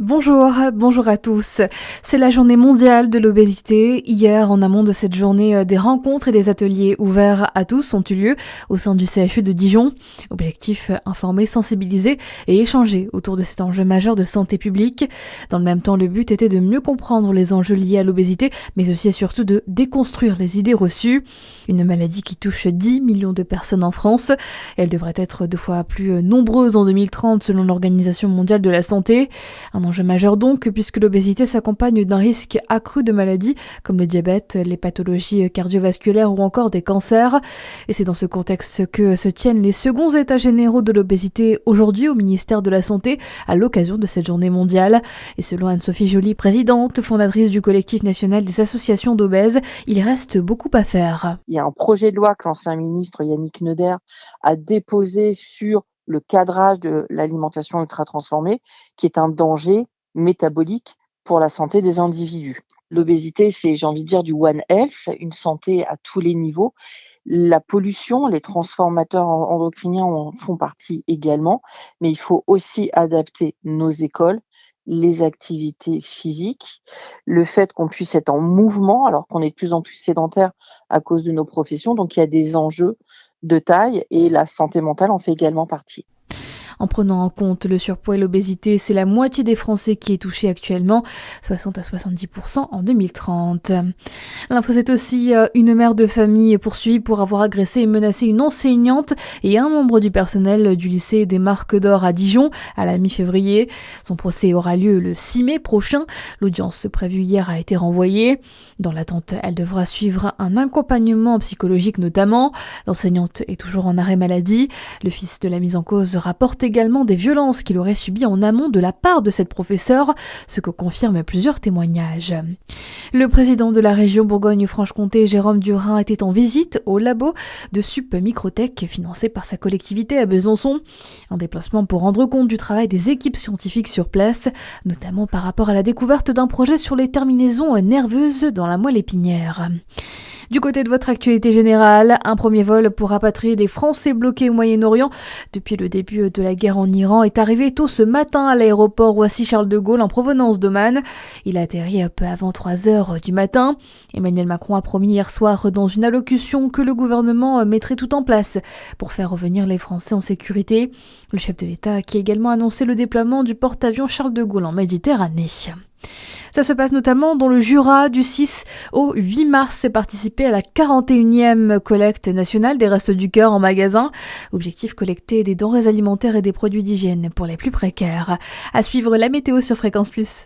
Bonjour à tous. C'est la journée mondiale de l'obésité. Hier, en amont de cette journée, des rencontres et des ateliers ouverts à tous ont eu lieu au sein du CHU de Dijon. Objectif, informer, sensibiliser et échanger autour de cet enjeu majeur de santé publique. Dans le même temps, le but était de mieux comprendre les enjeux liés à l'obésité, mais aussi et surtout de déconstruire les idées reçues. Une maladie qui touche 10 millions de personnes en France. Elle devrait être 2 fois plus nombreuse en 2030 selon l'Organisation mondiale de la santé. Un enjeu majeur donc, puisque l'obésité s'accompagne d'un risque accru de maladies comme le diabète, les pathologies cardiovasculaires ou encore des cancers. Et c'est dans ce contexte que se tiennent les seconds états généraux de l'obésité aujourd'hui au ministère de la Santé à l'occasion de cette journée mondiale. Et selon Anne-Sophie Joly, présidente, fondatrice du collectif national des associations d'obèses, il reste beaucoup à faire. Il y a un projet de loi que l'ancien ministre Yannick Neuder a déposé sur le cadrage de l'alimentation ultra-transformée, qui est un danger métabolique pour la santé des individus. L'obésité, c'est, j'ai envie de dire, du One Health, une santé à tous les niveaux. La pollution, les transformateurs endocriniens en font partie également, mais il faut aussi adapter nos écoles, les activités physiques, le fait qu'on puisse être en mouvement alors qu'on est de plus en plus sédentaire à cause de nos professions. Donc il y a des enjeux de taille et la santé mentale en fait également partie. En prenant en compte le surpoids et l'obésité, c'est la moitié des Français qui est touchée actuellement, 60 à 70% en 2030. L'info, c'est aussi une mère de famille poursuivie pour avoir agressé et menacé une enseignante et un membre du personnel du lycée des Marques d'Or à Dijon à la mi-février. Son procès aura lieu le 6 mai prochain. L'audience prévue hier a été renvoyée. Dans l'attente, elle devra suivre un accompagnement psychologique notamment. L'enseignante est toujours en arrêt maladie. Le fils de la mise en cause rapporte également des violences qu'il aurait subies en amont de la part de cette professeure, ce que confirment plusieurs témoignages. Le président de la région Bourgogne-Franche-Comté, Jérôme Durain, était en visite au labo de Sup Microtech financé par sa collectivité à Besançon. Un déplacement pour rendre compte du travail des équipes scientifiques sur place, notamment par rapport à la découverte d'un projet sur les terminaisons nerveuses dans la moelle épinière. Du côté de votre actualité générale, un premier vol pour rapatrier des Français bloqués au Moyen-Orient depuis le début de la guerre en Iran est arrivé tôt ce matin à l'aéroport Roissy-Charles de Gaulle en provenance d'Oman. Il a atterri peu avant 3 heures du matin. Emmanuel Macron a promis hier soir dans une allocution que le gouvernement mettrait tout en place pour faire revenir les Français en sécurité. Le chef de l'État qui a également annoncé le déploiement du porte-avions Charles de Gaulle en Méditerranée. Ça se passe notamment dans le Jura du 6 au 8 mars. C'est participer à la 41e collecte nationale des Restos du Cœur en magasin. Objectif, collecter des denrées alimentaires et des produits d'hygiène pour les plus précaires. À suivre la météo sur Fréquence Plus.